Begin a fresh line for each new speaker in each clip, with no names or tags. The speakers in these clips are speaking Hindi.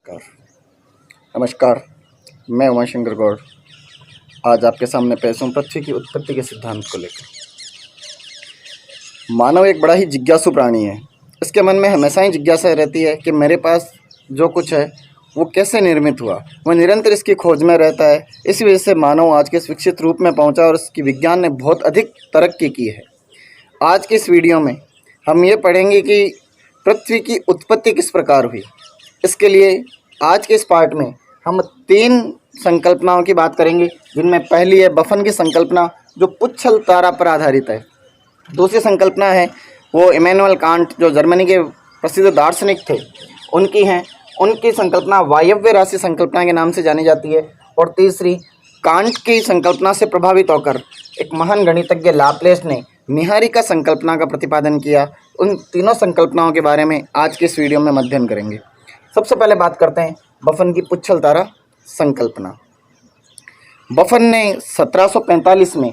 नमस्कार। मैं उमाशंकर गौड़ आज आपके सामने पेश हूँ पृथ्वी की उत्पत्ति के सिद्धांत को लेकर। मानव एक बड़ा ही जिज्ञासु प्राणी है। इसके मन में हमेशा ही जिज्ञासा रहती है कि मेरे पास जो कुछ है वो कैसे निर्मित हुआ। वह निरंतर इसकी खोज में रहता है। इसी वजह से मानव आज के इस विकसित रूप में पहुंचा और इसकी विज्ञान ने बहुत अधिक तरक्की की है। आज की इस वीडियो में हम ये पढ़ेंगे कि पृथ्वी की उत्पत्ति किस प्रकार हुई। इसके लिए आज के इस पार्ट में हम 3 संकल्पनाओं की बात करेंगे, जिनमें पहली है बफन की संकल्पना, जो पुच्छल तारा पर आधारित है। दूसरी संकल्पना है वो इमैनुअल कांट, जो जर्मनी के प्रसिद्ध दार्शनिक थे, उनकी हैं। उनकी संकल्पना वायव्य राशि संकल्पना के नाम से जानी जाती है। और तीसरी कांट की संकल्पना से प्रभावित होकर एक महान गणितज्ञ लाप्लेस ने निहारिका संकल्पना का प्रतिपादन किया। उन तीनों संकल्पनाओं के बारे में आज के इस वीडियो में अध्ययन करेंगे। सबसे पहले बात करते हैं बफन की पुच्छल तारा संकल्पना। बफन ने 1745 में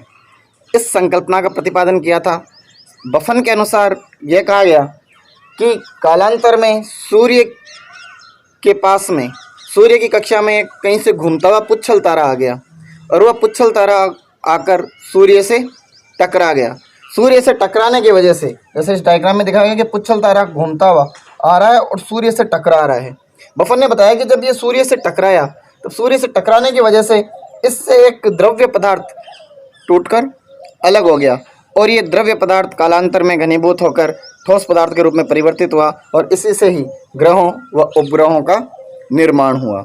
इस संकल्पना का प्रतिपादन किया था। बफन के अनुसार यह कहा गया कि कालांतर में सूर्य के पास में, सूर्य की कक्षा में कहीं से घूमता हुआ पुच्छल तारा आ गया और वह पुच्छल तारा आकर सूर्य से टकरा गया। सूर्य से टकराने की वजह से, जैसे इस डायग्राम में दिखाया गया कि पुच्छल तारा घूमता हुआ आ रहा है और सूर्य से टकरा रहा है। बफन ने बताया कि जब ये सूर्य से टकराया तो सूर्य से टकराने की वजह से इससे एक द्रव्य पदार्थ टूटकर अलग हो गया और ये द्रव्य पदार्थ कालांतर में घनीभूत होकर ठोस पदार्थ के रूप में परिवर्तित हुआ और इसी से ही ग्रहों व उपग्रहों का निर्माण हुआ।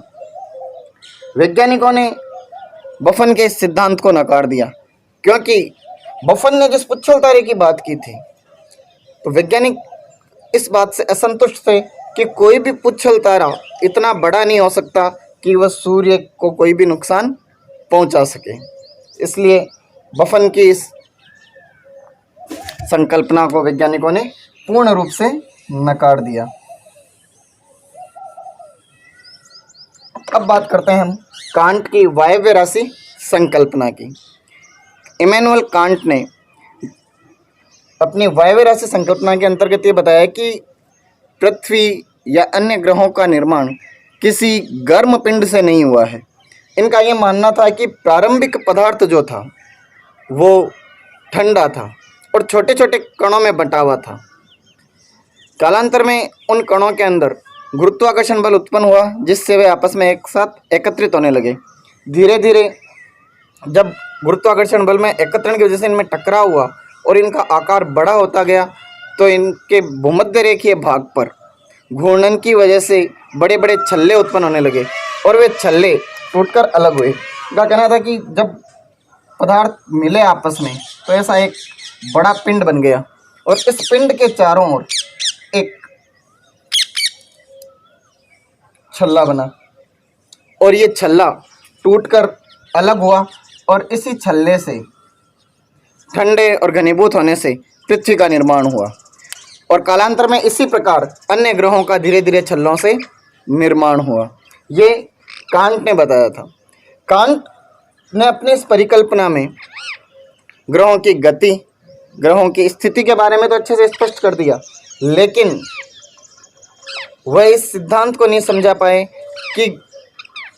वैज्ञानिकों ने बफन के इस सिद्धांत को नकार दिया, क्योंकि बफन ने जिस पुच्छल तारे की बात की थी तो वैज्ञानिक इस बात से असंतुष्ट थे कि कोई भी पुच्छल तारा इतना बड़ा नहीं हो सकता कि वह सूर्य को कोई भी नुकसान पहुंचा सके। इसलिए बफन की इस संकल्पना को वैज्ञानिकों ने पूर्ण रूप से नकार दिया। अब बात करते हैं हम कांट की वायव्य राशि संकल्पना की। इमैनुअल कांट ने अपनी वायव्य राशि संकल्पना के अंतर्गत ये बताया कि पृथ्वी या अन्य ग्रहों का निर्माण किसी गर्म पिंड से नहीं हुआ है। इनका ये मानना था कि प्रारंभिक पदार्थ जो था वो ठंडा था और छोटे छोटे कणों में बंटा हुआ था। कालांतर में उन कणों के अंदर गुरुत्वाकर्षण बल उत्पन्न हुआ, जिससे वे आपस में एक साथ एकत्रित होने लगे। धीरे धीरे जब गुरुत्वाकर्षण बल में एकत्रण की वजह से इनमें टकराव हुआ और इनका आकार बड़ा होता गया तो इनके भूमध्य रेखीय भाग पर घूर्णन की वजह से बड़े बड़े छल्ले उत्पन्न होने लगे और वे छल्ले टूटकर अलग हुए। इनका कहना था कि जब पदार्थ मिले आपस में तो ऐसा एक बड़ा पिंड बन गया और इस पिंड के चारों ओर एक छल्ला बना और ये छल्ला टूटकर अलग हुआ और इसी छल्ले से ठंडे और घनीभूत होने से पृथ्वी का निर्माण हुआ। और कालांतर में इसी प्रकार अन्य ग्रहों का धीरे धीरे छल्लों से निर्माण हुआ। ये कांट ने बताया था। कांट ने अपनी इस परिकल्पना में ग्रहों की गति, ग्रहों की स्थिति के बारे में तो अच्छे से स्पष्ट कर दिया, लेकिन वह इस सिद्धांत को नहीं समझा पाए कि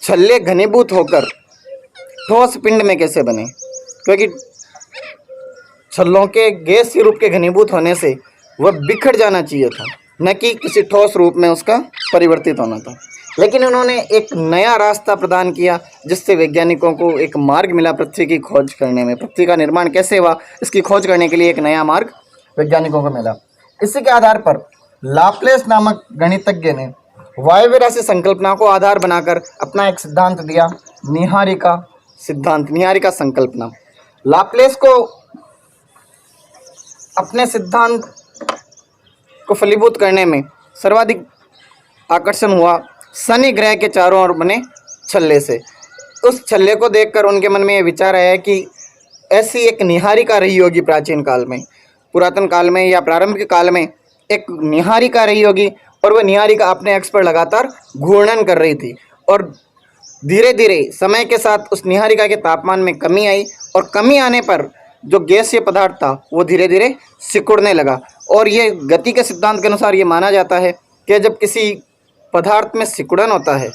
छल्ले घनीभूत होकर ठोस पिंड में कैसे बने, क्योंकि छल्लों के गैसीय रूप के घनीभूत होने से वह बिखर जाना चाहिए था, न कि किसी ठोस रूप में उसका परिवर्तित होना था। लेकिन उन्होंने एक नया रास्ता प्रदान किया, जिससे वैज्ञानिकों को एक मार्ग मिला पृथ्वी की खोज करने में। पृथ्वी का निर्माण कैसे हुआ, इसकी खोज करने के लिए एक नया मार्ग वैज्ञानिकों को मिला। इसी के आधार पर लाप्लेस नामक गणितज्ञ ने वायव्य राशि संकल्पना को आधार बनाकर अपना एक सिद्धांत दिया, निहारिका सिद्धांत, निहारिका संकल्पना। लाप्लेस को अपने सिद्धांत को फलीभूत करने में सर्वाधिक आकर्षण हुआ शनि ग्रह के चारों ओर बने छल्ले से। उस छल्ले को देखकर उनके मन में यह विचार आया कि ऐसी एक निहारिका रही होगी प्राचीन काल में, पुरातन काल में या प्रारंभिक काल में एक निहारिका रही होगी और वह निहारिका अपने अक्ष पर लगातार घूर्णन कर रही थी और धीरे धीरे समय के साथ उस निहारिका के तापमान में कमी आई और कमी आने पर जो गैसीय पदार्थ था वो धीरे धीरे सिकुड़ने लगा। और ये गति के सिद्धांत के अनुसार ये माना जाता है कि जब किसी पदार्थ में सिकुड़न होता है,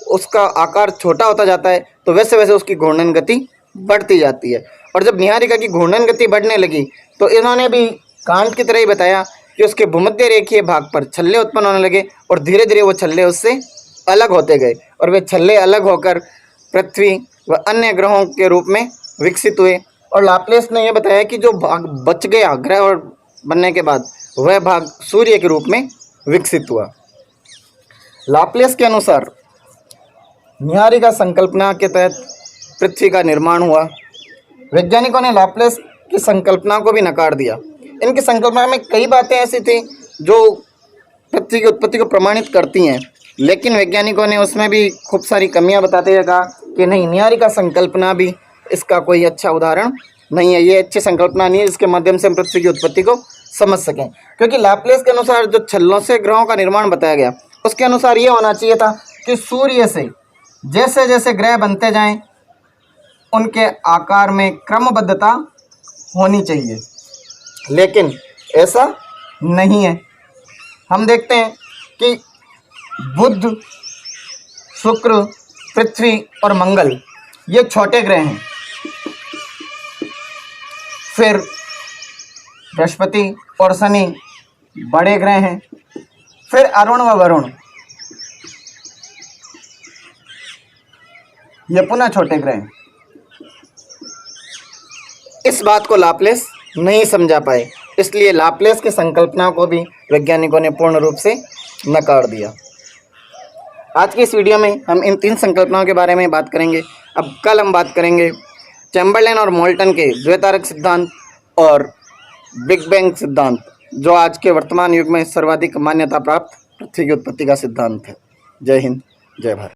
उसका आकार छोटा होता जाता है, तो वैसे वैसे उसकी घूर्णन गति बढ़ती जाती है। और जब नीहारिका की घूर्णन गति बढ़ने लगी तो इन्होंने भी कांट की तरह ही बताया कि उसके भूमध्य रेखीय भाग पर छल्ले उत्पन्न होने लगे और धीरे धीरे वो छल्ले उससे अलग होते गए और वे छल्ले अलग होकर पृथ्वी व अन्य ग्रहों के रूप में विकसित हुए। और लाप्लेस ने यह बताया कि जो भाग बच गया ग्रह और बनने के बाद, वह भाग सूर्य के रूप में विकसित हुआ। लाप्लेस के अनुसार नीहारिका संकल्पना के तहत पृथ्वी का निर्माण हुआ। वैज्ञानिकों ने लाप्लेस की संकल्पना को भी नकार दिया। इनकी संकल्पना में कई बातें ऐसी थी जो पृथ्वी की उत्पत्ति को प्रमाणित करती हैं, लेकिन वैज्ञानिकों ने उसमें भी खूब सारी कमियां बताते हुए कहा कि नहीं, नीहारिका संकल्पना भी इसका कोई अच्छा उदाहरण नहीं है, ये अच्छी संकल्पना नहीं है जिसके माध्यम से हम पृथ्वी की उत्पत्ति को समझ सकें। क्योंकि लाप्लेस के अनुसार जो छल्लों से ग्रहों का निर्माण बताया गया, उसके अनुसार ये होना चाहिए था कि सूर्य से जैसे जैसे ग्रह बनते जाएं, उनके आकार में क्रमबद्धता होनी चाहिए, लेकिन ऐसा नहीं है। हम देखते हैं कि बुध, शुक्र, पृथ्वी और मंगल ये छोटे ग्रह हैं, फिर बृहस्पति और शनि बड़े ग्रह हैं, फिर अरुण व वरुण ये पुनः छोटे ग्रह हैं। इस बात को लाप्लेस नहीं समझा पाए, इसलिए लाप्लेस की संकल्पना को भी वैज्ञानिकों ने पूर्ण रूप से नकार दिया। आज की इस वीडियो में हम इन 3 संकल्पनाओं के बारे में बात करेंगे। अब कल हम बात करेंगे चैम्बरलेन और मोल्टन के द्वैतारक सिद्धांत और बिग बैंग सिद्धांत, जो आज के वर्तमान युग में सर्वाधिक मान्यता प्राप्त पृथ्वी की उत्पत्ति का सिद्धांत है। जय हिंद, जय भारत।